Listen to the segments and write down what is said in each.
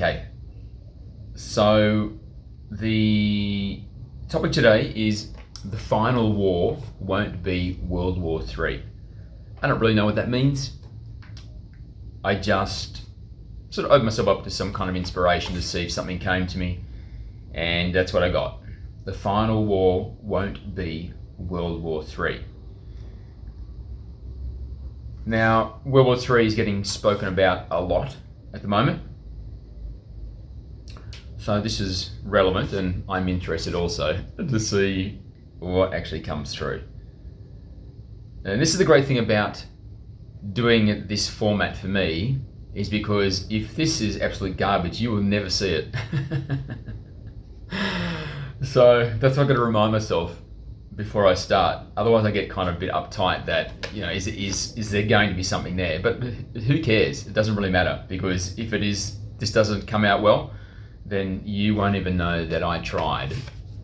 Okay, so the topic today is the final war won't be World War III. I don't really know what that means. I just sort of opened myself up to some kind of inspiration to see if something came to me, and that's what I got. The final war won't be World War III. Now, World War III is getting spoken about a lot at the moment. So this is relevant, and I'm interested also to see what actually comes through. And this is the great thing about doing this format for me, is because if this is absolute garbage, you will never see it. So that's what I've got to remind myself before I start. Otherwise I get kind of a bit uptight that, you know, is there going to be something there? But who cares? It doesn't really matter, because if this doesn't come out well, then you won't even know that I tried,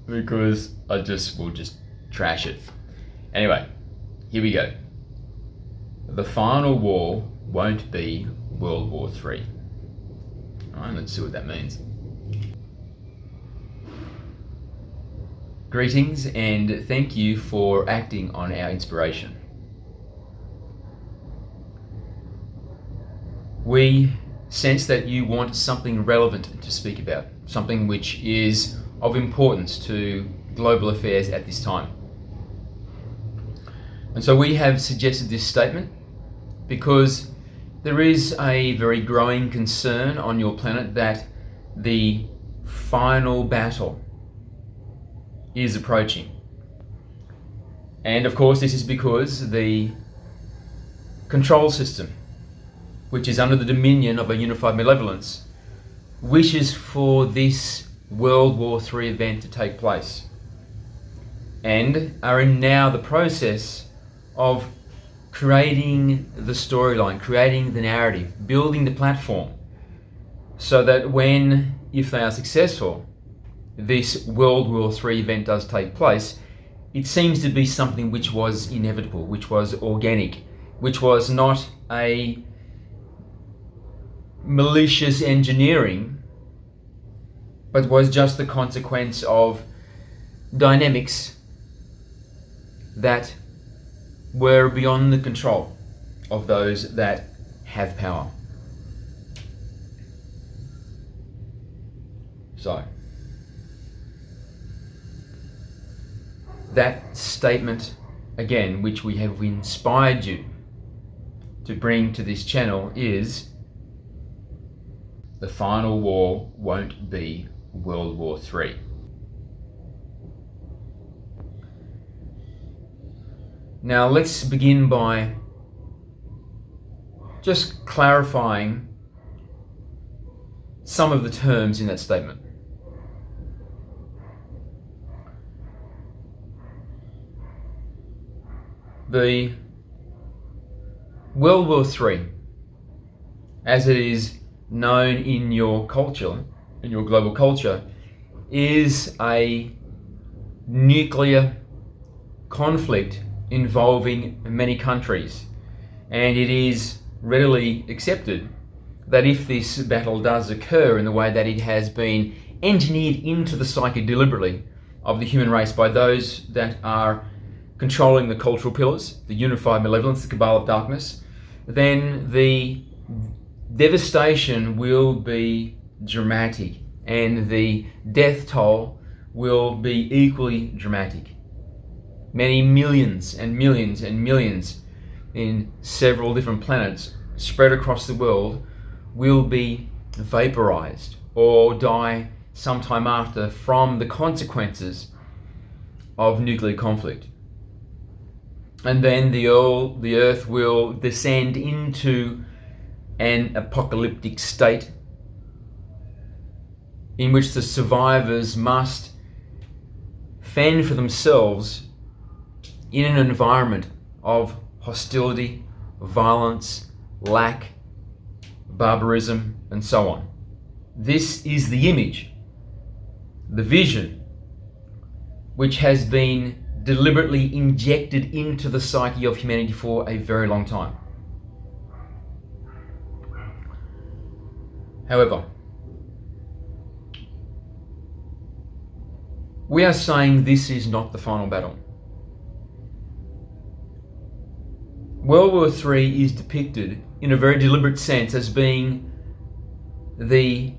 because I will just trash it. Anyway, here we go. The final war won't be World War III. All right, let's see what that means. Greetings, and thank you for acting on our inspiration. We sense that you want something relevant to speak about, something which is of importance to global affairs at this time. And so we have suggested this statement because there is a very growing concern on your planet that the final battle is approaching. And of course, this is because the control system, which is under the dominion of a Unified Malevolence, wishes for this World War III event to take place, and are in now the process of creating the storyline, creating the narrative, building the platform, so that when, if they are successful, this World War III event does take place, it seems to be something which was inevitable, which was organic, which was not a malicious engineering, but was just the consequence of dynamics that were beyond the control of those that have power. So, that statement, again, which we have inspired you to bring to this channel, is the final war won't be World War III. Now let's begin by just clarifying some of the terms in that statement. The World War III, as it is known in your culture, in your global culture, is a nuclear conflict involving many countries. And it is readily accepted that if this battle does occur in the way that it has been engineered into the psyche deliberately of the human race by those that are controlling the cultural pillars, the Unified Malevolence, the Cabal of Darkness, then the devastation will be dramatic, and the death toll will be equally dramatic. Many millions and millions and millions in several different planets spread across the world will be vaporized or die sometime after from the consequences of nuclear conflict. And then the earth will descend into an apocalyptic state in which the survivors must fend for themselves in an environment of hostility, violence, lack, barbarism, and so on. This is the image, the vision, which has been deliberately injected into the psyche of humanity for a very long time. However, We are saying this is not the final battle. World War III is depicted in a very deliberate sense as being the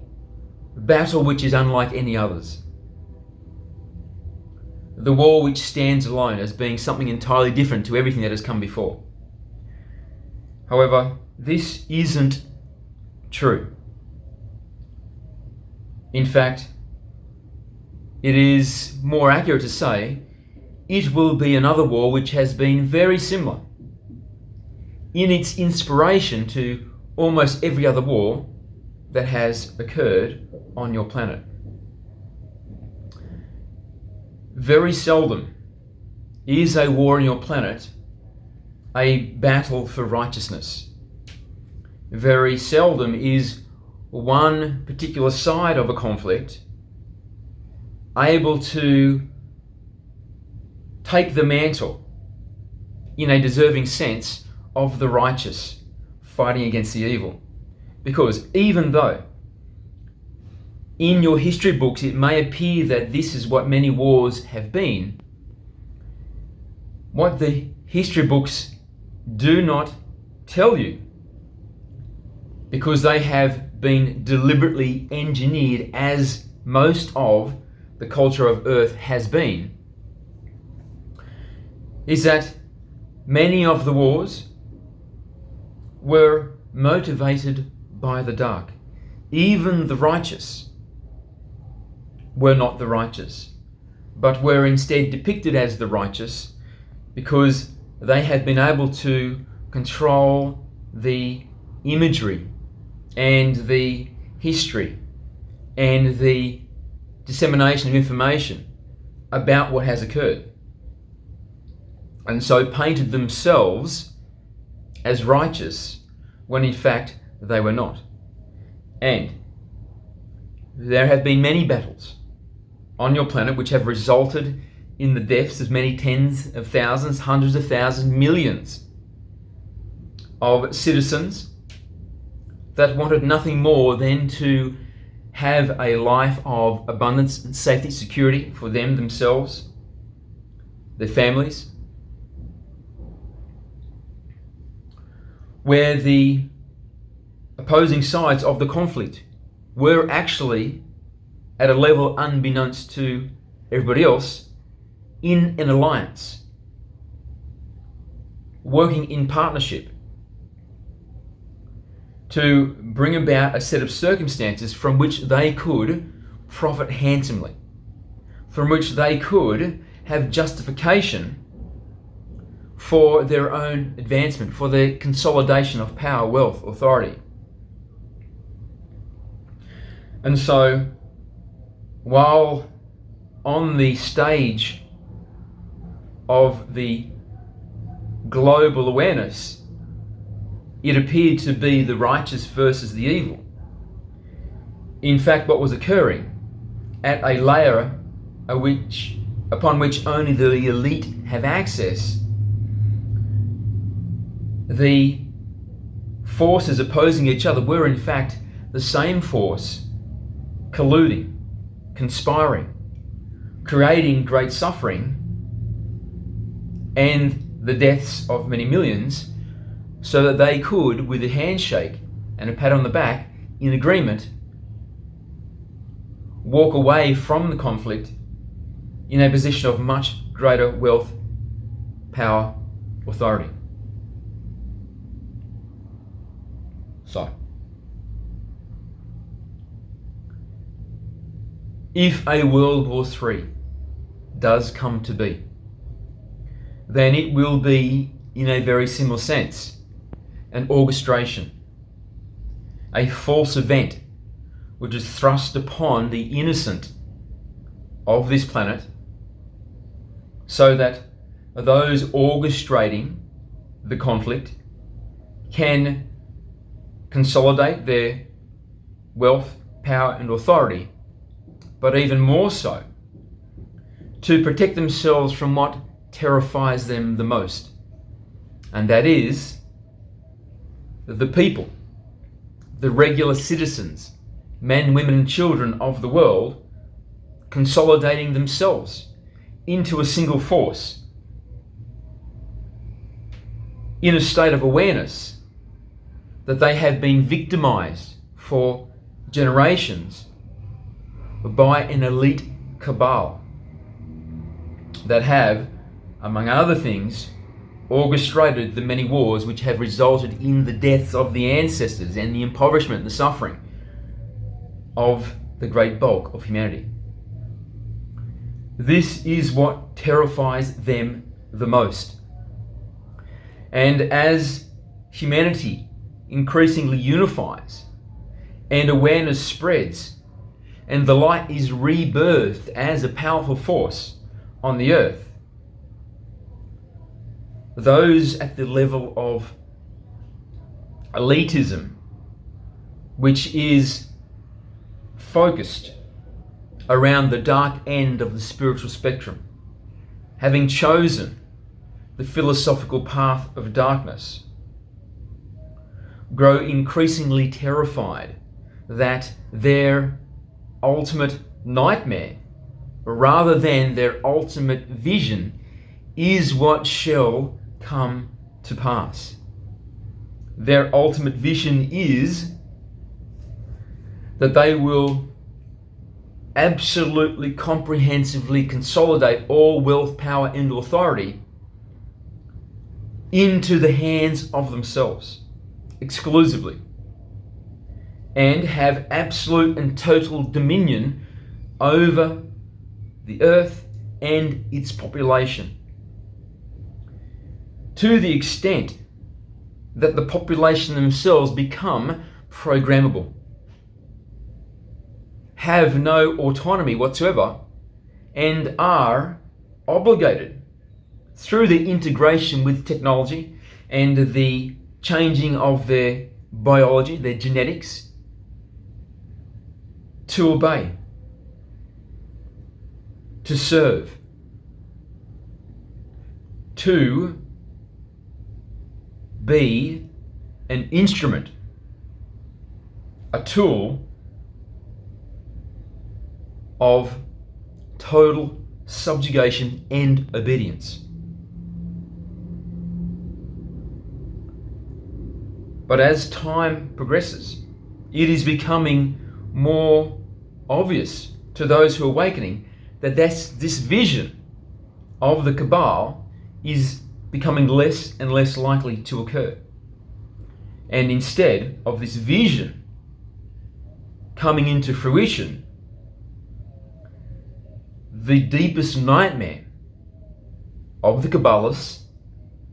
battle which is unlike any others. The war which stands alone as being something entirely different to everything that has come before. However, this isn't true. In fact, it is more accurate to say it will be another war which has been very similar in its inspiration to almost every other war that has occurred on your planet. Very seldom is a war on your planet a battle for righteousness. Very seldom is one particular side of a conflict able to take the mantle in a deserving sense of the righteous fighting against the evil. Because even though in your history books it may appear that this is what many wars have been, what the history books do not tell you, because they have been deliberately engineered as most of the culture of Earth has been, is that many of the wars were motivated by the dark. Even the righteous were not the righteous, but were instead depicted as the righteous because they had been able to control the imagery and the history and the dissemination of information about what has occurred, and so painted themselves as righteous when in fact they were not. And there have been many battles on your planet which have resulted in the deaths of many tens of thousands, hundreds of thousands, millions of citizens that wanted nothing more than to have a life of abundance and safety, security for them, themselves, their families, where the opposing sides of the conflict were actually at a level unbeknownst to everybody else in an alliance, working in partnership to bring about a set of circumstances from which they could profit handsomely, from which they could have justification for their own advancement, for the consolidation of power, wealth, authority. And so, while on the stage of the global awareness, it appeared to be the righteous versus the evil, in fact, what was occurring at a layer upon which only the elite have access, the forces opposing each other were in fact the same force, colluding, conspiring, creating great suffering and the deaths of many millions, so that they could, with a handshake and a pat on the back, in agreement, walk away from the conflict in a position of much greater wealth, power, authority. So, if a World War III does come to be, then it will be, in a very similar sense, an orchestration, a false event which is thrust upon the innocent of this planet, so that those orchestrating the conflict can consolidate their wealth, power and authority, but even more so, to protect themselves from what terrifies them the most, and that is the people, the regular citizens, men, women and children of the world, consolidating themselves into a single force in a state of awareness that they have been victimized for generations by an elite cabal that have, among other things, orchestrated the many wars which have resulted in the deaths of the ancestors and the impoverishment, the suffering of the great bulk of humanity. This is what terrifies them the most. And as humanity increasingly unifies and awareness spreads and the light is rebirthed as a powerful force on the earth, those at the level of elitism, which is focused around the dark end of the spiritual spectrum, having chosen the philosophical path of darkness, grow increasingly terrified that their ultimate nightmare, rather than their ultimate vision, is what shall come to pass. Their ultimate vision is that they will absolutely comprehensively consolidate all wealth, power, and authority into the hands of themselves exclusively, and have absolute and total dominion over the earth and its population, to the extent that the population themselves become programmable, have no autonomy whatsoever, and are obligated through the integration with technology and the changing of their biology, their genetics, to obey, to serve, to be an instrument, a tool of total subjugation and obedience. But as time progresses, it is becoming more obvious to those who are awakening that this vision of the cabal is becoming less and less likely to occur. And instead of this vision coming into fruition, the deepest nightmare of the Cabalists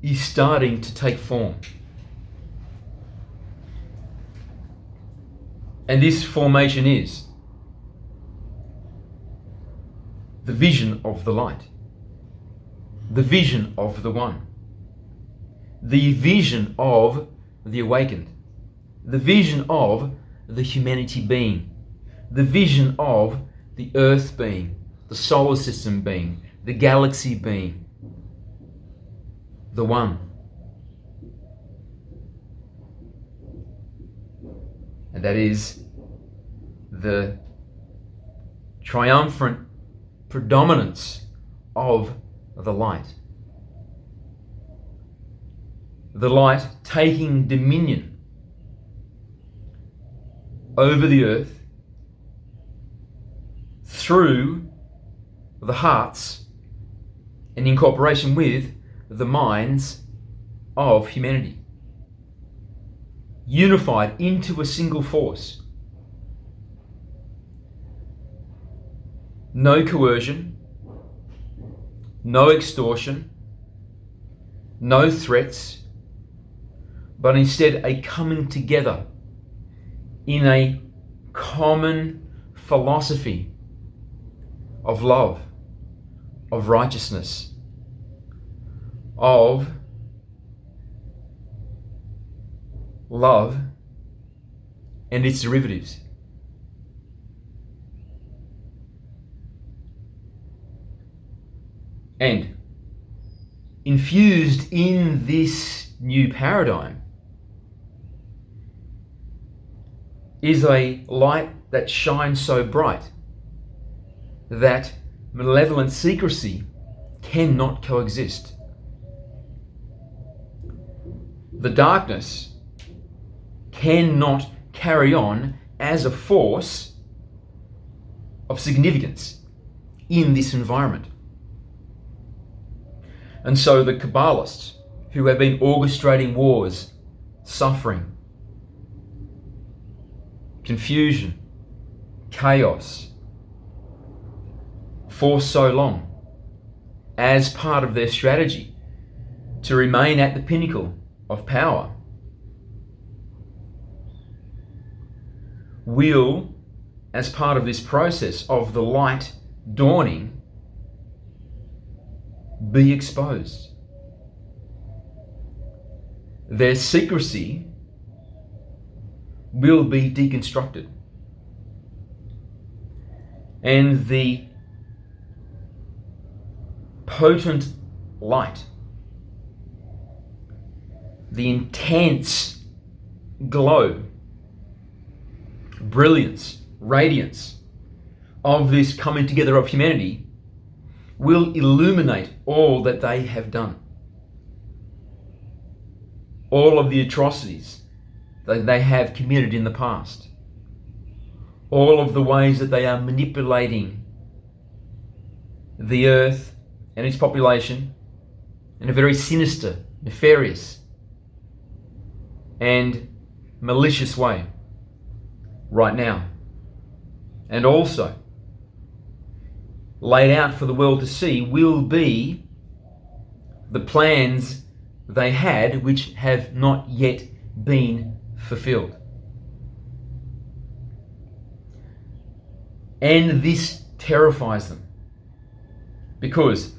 is starting to take form. And this formation is the vision of the light, the vision of the one, the vision of the awakened, the vision of the humanity being, the vision of the earth being, the solar system being, the galaxy being, the one. And that is the triumphant predominance of the light. The light taking dominion over the earth through the hearts and in cooperation with the minds of humanity, unified into a single force. No coercion, no extortion, no threats, but instead a coming together in a common philosophy of love, of righteousness, of love and its derivatives. And infused in this new paradigm is a light that shines so bright that malevolent secrecy cannot coexist. The darkness cannot carry on as a force of significance in this environment. And so the Cabalists, who have been orchestrating wars, suffering, confusion, chaos for so long, as part of their strategy to remain at the pinnacle of power, will, as part of this process of the light dawning, be exposed. Their secrecy will be deconstructed. And the potent light, the intense glow, brilliance, radiance of this coming together of humanity will illuminate all that they have done. All of the atrocities that they have committed in the past. All of the ways that they are manipulating the earth and its population in a very sinister, nefarious, and malicious way right now. And also laid out for the world to see will be the plans they had which have not yet been fulfilled. And this terrifies them, because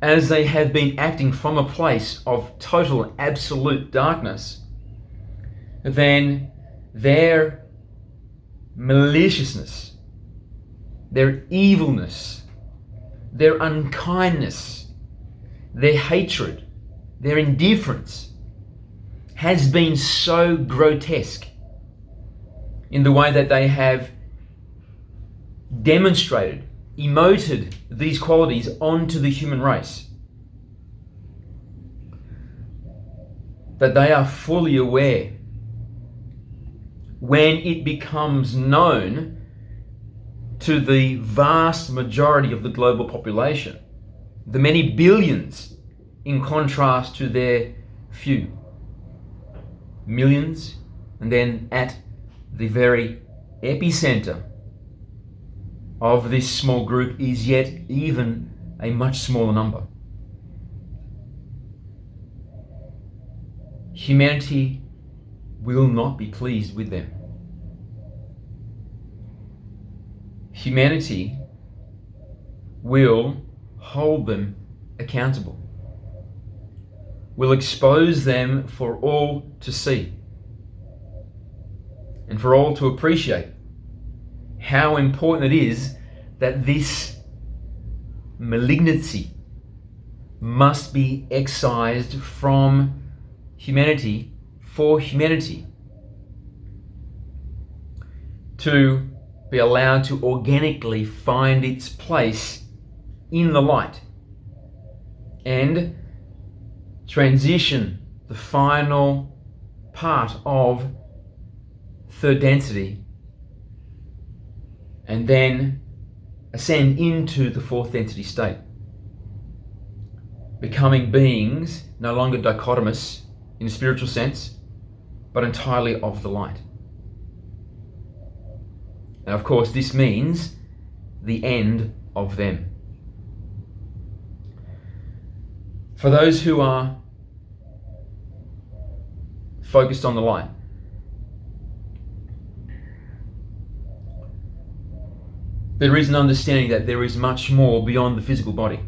as they have been acting from a place of total absolute darkness, then their maliciousness, their evilness, their unkindness, their hatred, their indifference has been so grotesque in the way that they have demonstrated, emoted these qualities onto the human race, that they are fully aware when it becomes known to the vast majority of the global population, the many billions in contrast to their few, millions, and then at the very epicenter of this small group is yet even a much smaller number. Humanity will not be pleased with them. Humanity will hold them accountable, will expose them for all to see and for all to appreciate how important it is that this malignancy must be excised from humanity for humanity to be allowed to organically find its place in the light and transition the final part of third density and then ascend into the fourth density state, becoming beings no longer dichotomous in a spiritual sense, but entirely of the light. And of course, this means the end of them. For those who are focused on the light, there is an understanding that there is much more beyond the physical body.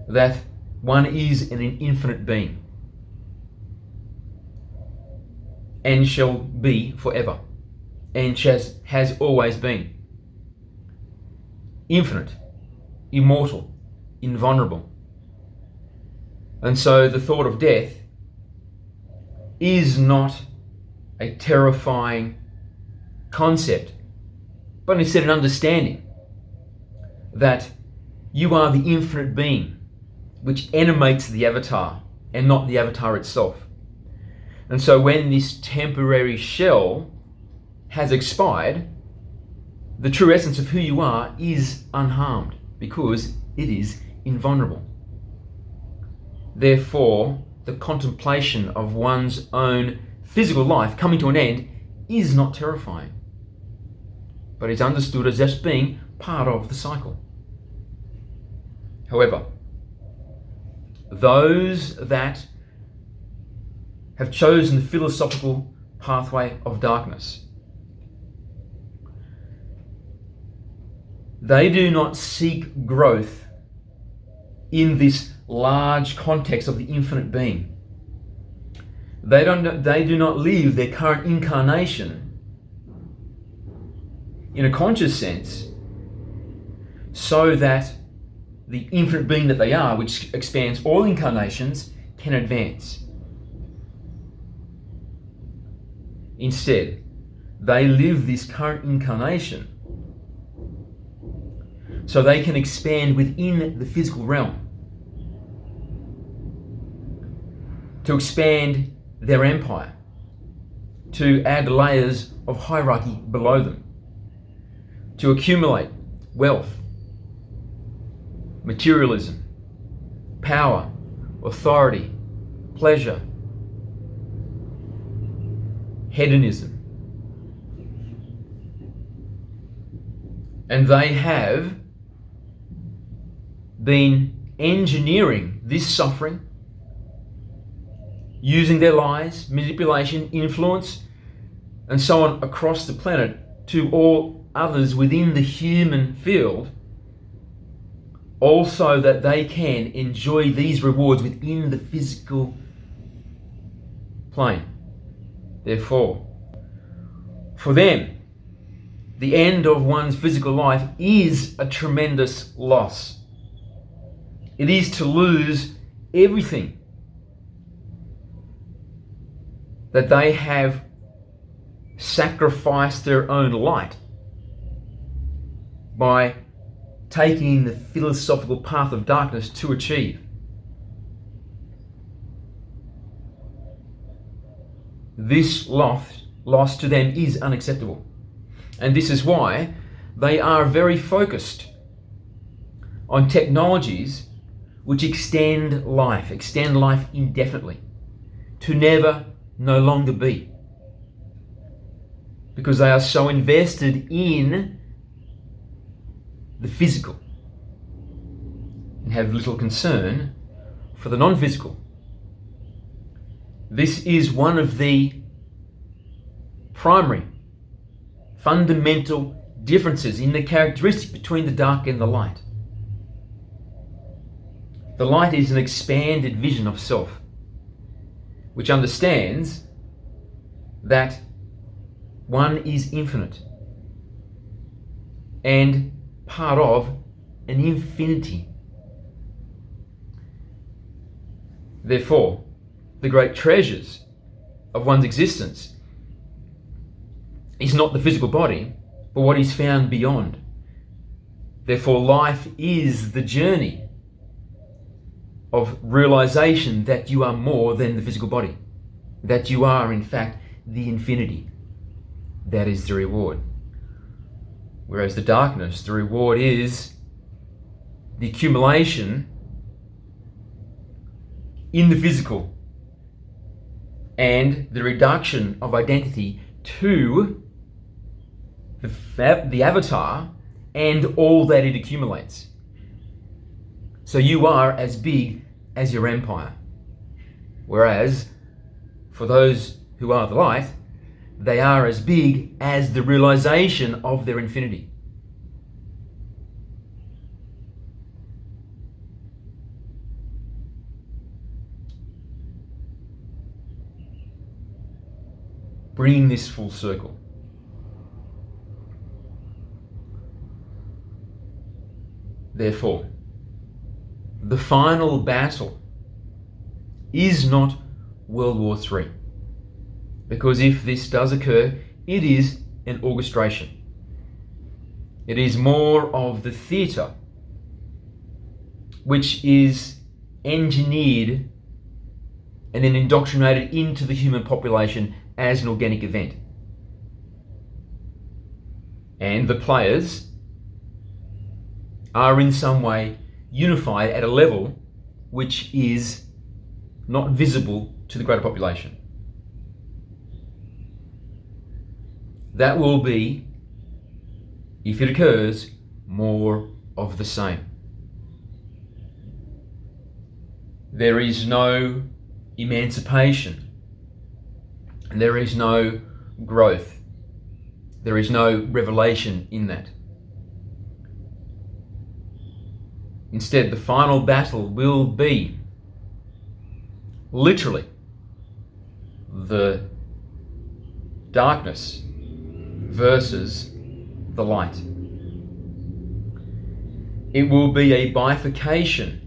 That one is an infinite being and shall be forever, and has always been. Infinite, immortal, invulnerable. And so the thought of death is not a terrifying concept but instead an understanding that you are the infinite being which animates the avatar and not the avatar itself. And so when this temporary shell has expired, the true essence of who you are is unharmed because it is invulnerable. Therefore, the contemplation of one's own physical life coming to an end is not terrifying, but is understood as just being part of the cycle. However, those that have chosen the philosophical pathway of darkness, they do not seek growth in this large context of the infinite being. They do not live their current incarnation in a conscious sense so that the infinite being that they are, which expands all incarnations, can advance. Instead, they live this current incarnation so they can expand within the physical realm, to expand their empire, to add layers of hierarchy below them, to accumulate wealth, materialism, power, authority, pleasure, hedonism. And they have been engineering this suffering, using their lies, manipulation, influence, and so on across the planet to all others within the human field, also that they can enjoy these rewards within the physical plane. Therefore, for them, the end of one's physical life is a tremendous loss. It is to lose everything that they have sacrificed their own light by taking the philosophical path of darkness to achieve. This loss to them is unacceptable. And this is why they are very focused on technologies which extend life indefinitely, to never, no longer be. Because they are so invested in the physical and have little concern for the non-physical. This is one of the primary, fundamental differences in the characteristic between the dark and the light. The light is an expanded vision of self, which understands that one is infinite and part of an infinity. Therefore, the great treasures of one's existence is not the physical body, but what is found beyond. Therefore, life is the journey of realization that you are more than the physical body, that you are, in fact, the infinity. That is the reward. Whereas the darkness, the reward is the accumulation in the physical and the reduction of identity to the avatar and all that it accumulates. So you are as big as your empire. Whereas for those who are the light, they are as big as the realization of their infinity. Bringing this full circle. Therefore, the final battle is not World War III. Because if this does occur, it is an orchestration. It is more of the theatre which is engineered and then indoctrinated into the human population as an organic event. And the players are in some way unified at a level which is not visible to the greater population. That will be, if it occurs, more of the same. There is no emancipation, and there is no growth. There is no revelation in that. Instead, the final battle will be literally the darkness versus the light. It will be a bifurcation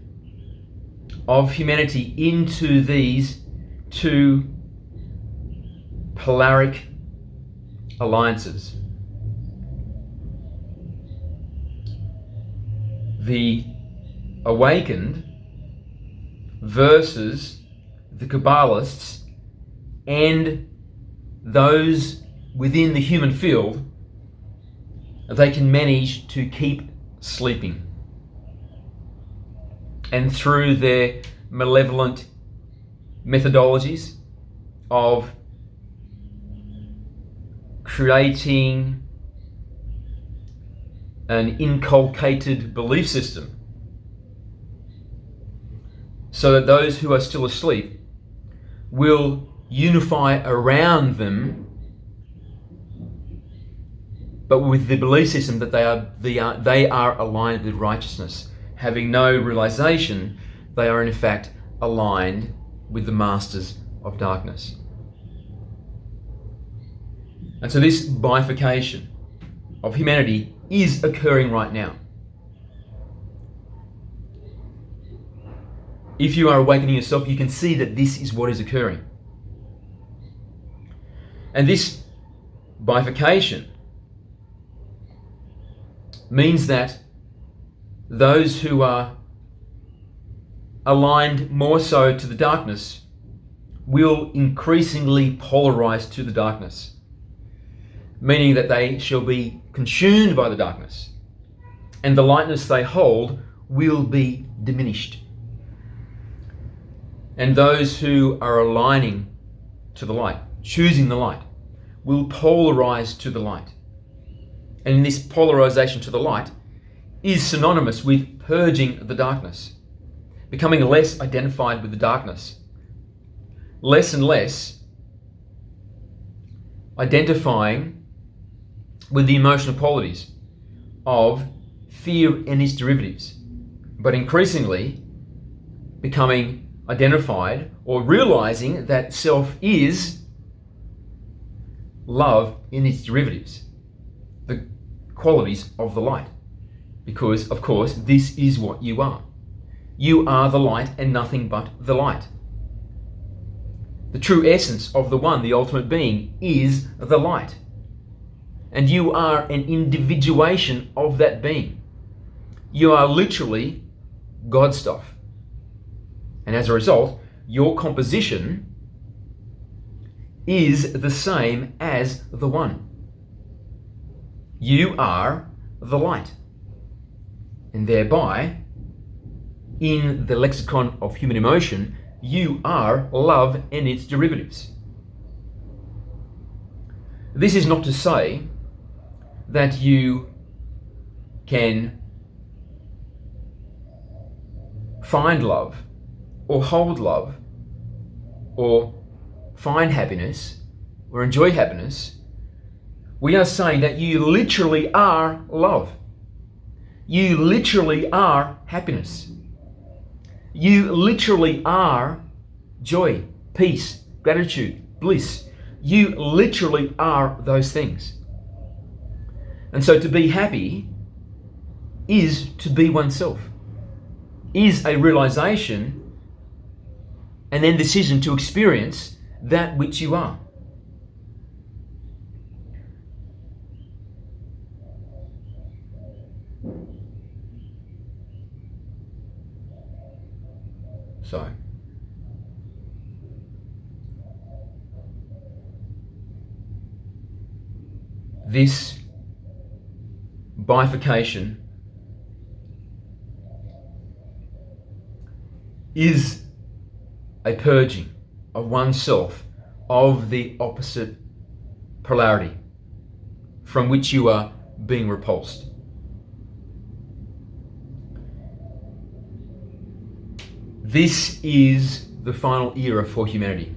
of humanity into these two polaric alliances. The awakened versus the Cabalists and those within the human field they can manage to keep sleeping. And through their malevolent methodologies of creating an inculcated belief system so that those who are still asleep will unify around them, but with the belief system that they are aligned with righteousness, having no realization they are in fact aligned with the masters of darkness. And so this bifurcation of humanity is occurring right now. If you are awakening yourself, you can see that this is what is occurring. And this bifurcation means that those who are aligned more so to the darkness will increasingly polarize to the darkness, meaning that they shall be consumed by the darkness, and the lightness they hold will be diminished. And those who are aligning to the light, choosing the light, will polarize to the light. And this polarization to the light is synonymous with purging the darkness, becoming less identified with the darkness, less and less identifying with the emotional qualities of fear and its derivatives, but increasingly becoming identified or realizing that self is love in its derivatives, the qualities of the light. Because, of course, this is what you are. You are the light and nothing but the light. The true essence of the one, the ultimate being, is the light. And you are an individuation of that being. You are literally God stuff. And as a result, your composition is the same as the one. You are the light. And thereby, in the lexicon of human emotion, you are love and its derivatives. This is not to say that you can find love or hold love or find happiness or enjoy happiness. We are saying that you literally are love. You literally are happiness. You literally are joy, peace, gratitude, bliss. You literally are those things. And so to be happy is to be oneself, is a realization and then decision to experience that which you are. So, this bifurcation is a purging of oneself of the opposite polarity from which you are being repulsed. This is the final era for humanity.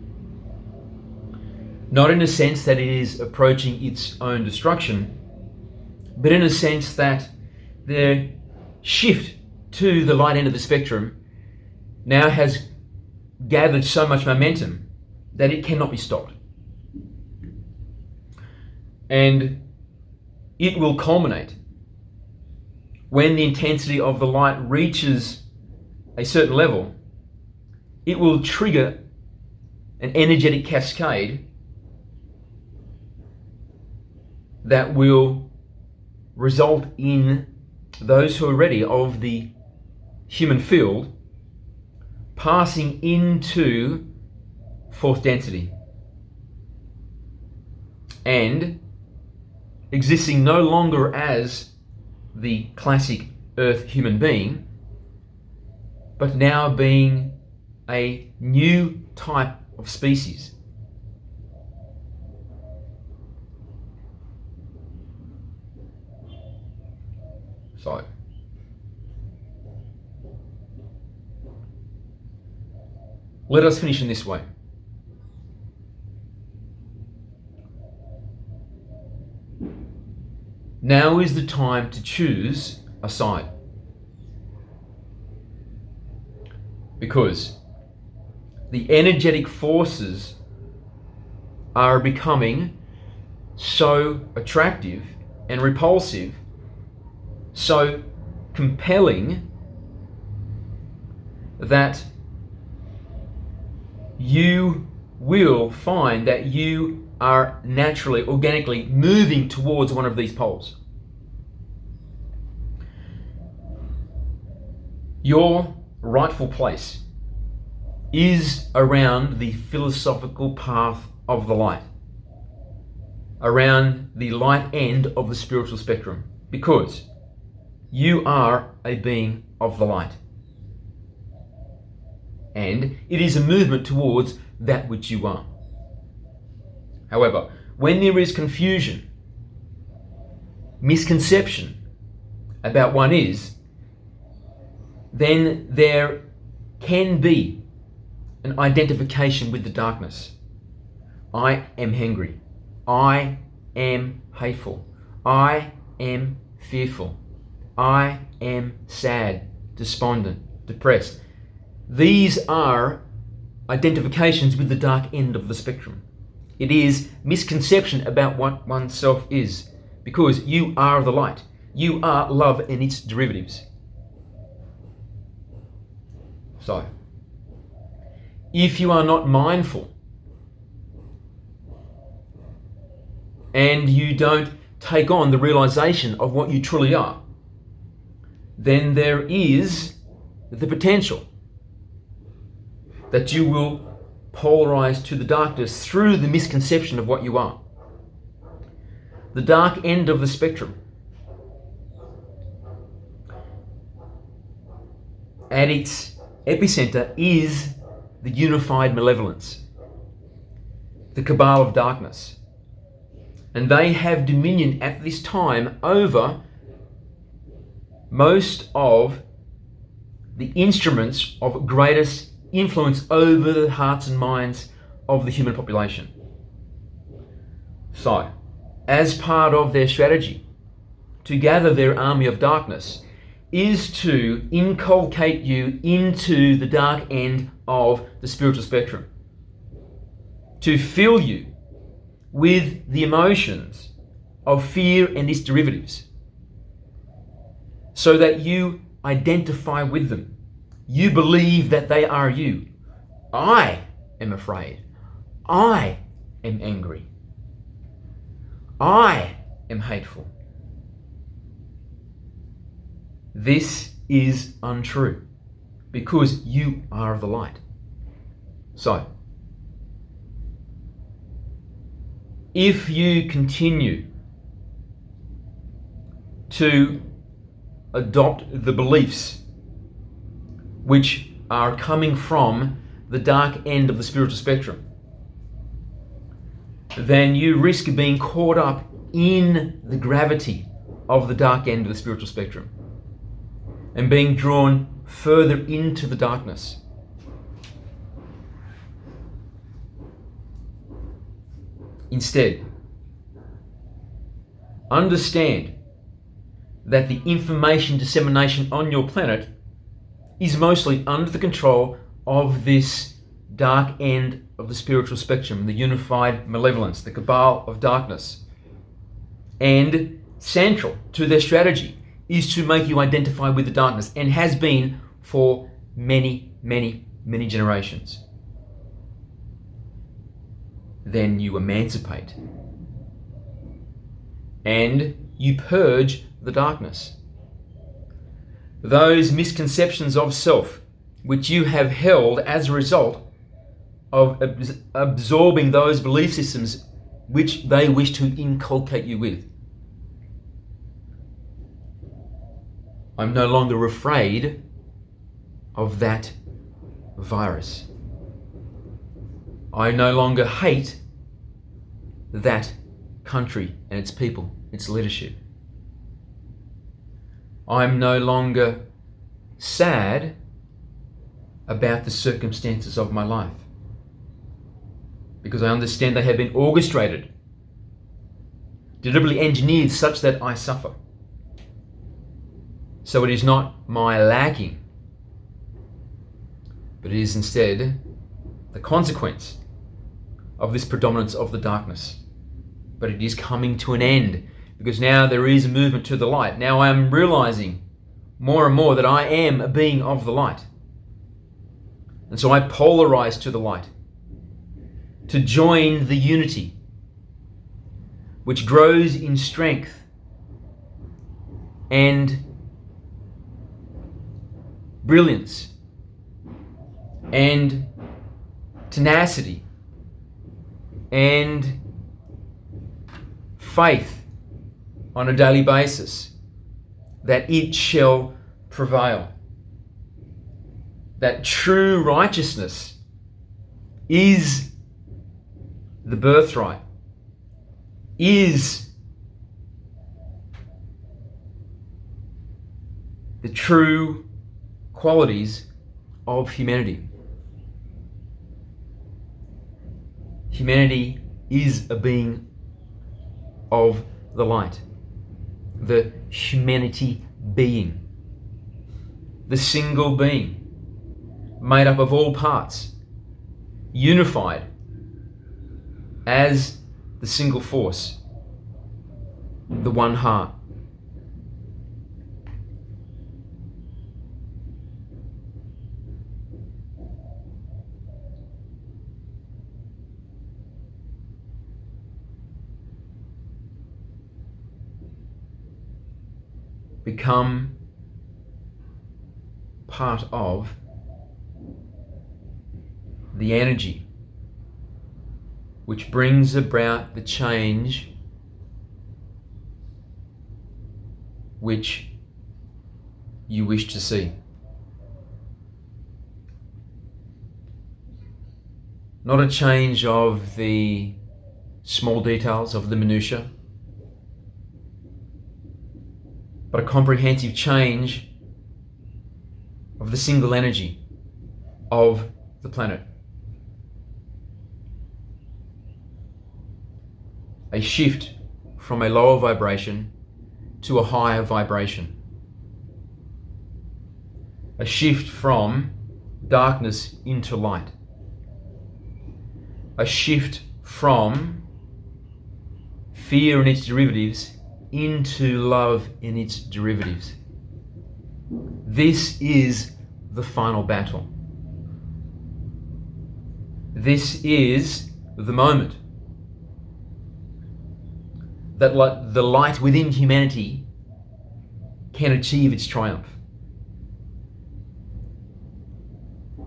Not in a sense that it is approaching its own destruction, but in a sense that the shift to the light end of the spectrum now has gathered so much momentum that it cannot be stopped. And it will culminate when the intensity of the light reaches a certain level. It will trigger an energetic cascade that will result in those who are ready of the human field passing into fourth density and existing no longer as the classic earth human being, but now being a new type of species. So, let us finish in this way. Now is the time to choose a side. Because the energetic forces are becoming so attractive and repulsive, so compelling, that you will find that you are naturally, organically moving towards one of these poles. Your rightful place is around the philosophical path of the light, around the light end of the spiritual spectrum, because you are a being of the light. And it is a movement towards that which you are. However, when there is confusion, misconception about one is, then there can be an identification with the darkness. I am hungry. I am hateful. I am fearful. I am sad, despondent, depressed. These are identifications with the dark end of the spectrum. It is misconception about what oneself is, because you are the light. You are love and its derivatives. So, if you are not mindful and you don't take on the realization of what you truly are, then there is the potential that you will polarize to the darkness through the misconception of what you are. The dark end of the spectrum, at its epicenter, is the Unified Malevolence, the cabal of darkness. And they have dominion at this time over most of the instruments of greatest influence over the hearts and minds of the human population. So, as part of their strategy to gather their army of darkness is to inculcate you into the dark end of the spiritual spectrum, to fill you with the emotions of fear and its derivatives, so that you identify with them. You believe that they are you. I am afraid. I am angry. I am hateful. This is untrue. because you are of the light. So, if you continue to adopt the beliefs which are coming from the dark end of the spiritual spectrum, then you risk being caught up in the gravity of the dark end of the spiritual spectrum and being drawn further into the darkness. Instead, understand that the information dissemination on your planet is mostly under the control of this dark end of the spiritual spectrum, the Unified Malevolence, the cabal of darkness. And central to their strategy is to make you identify with the darkness, and has been for many, many, many generations. Then you emancipate and you purge the darkness. Those misconceptions of self which you have held as a result of absorbing those belief systems which they wish to inculcate you with. I'm no longer afraid of that virus. I no longer hate that country and its people, its leadership. I'm no longer sad about the circumstances of my life, because I understand they have been orchestrated, deliberately engineered such that I suffer. So it is not my lacking, but it is instead the consequence of this predominance of the darkness. But it is coming to an end, because now there is a movement to the light. Now I am realizing more and more that I am a being of the light. And so I polarize to the light, to join the unity, which grows in strength and brilliance and tenacity and faith on a daily basis, that it shall prevail. That true righteousness is the birthright, is the true qualities of humanity. Humanity is a being of the light, the humanity being, the single being, made up of all parts, unified as the single force, the one heart. Become part of the energy which brings about the change which you wish to see. Not a change of the small details of the minutiae, but a comprehensive change of the single energy of the planet. A shift from a lower vibration to a higher vibration. A shift from darkness into light. A shift from fear and its derivatives into love in its derivatives. This is the final battle. This is the moment that the light within humanity can achieve its triumph.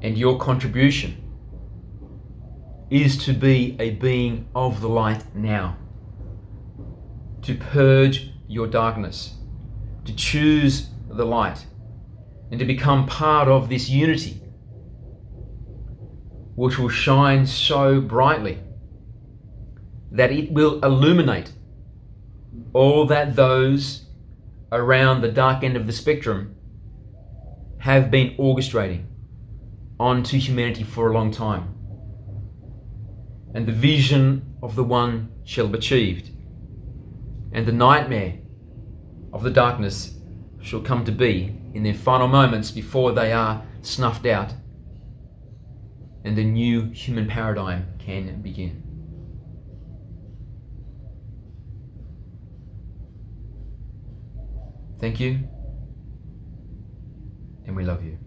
And your contribution is to be a being of the light now, to purge your darkness, to choose the light, and to become part of this unity, which will shine so brightly that it will illuminate all that those around the dark end of the spectrum have been orchestrating onto humanity for a long time. And the vision of the one shall be achieved, and the nightmare of the darkness shall come to be in their final moments before they are snuffed out, and the new human paradigm can begin. Thank you, and we love you.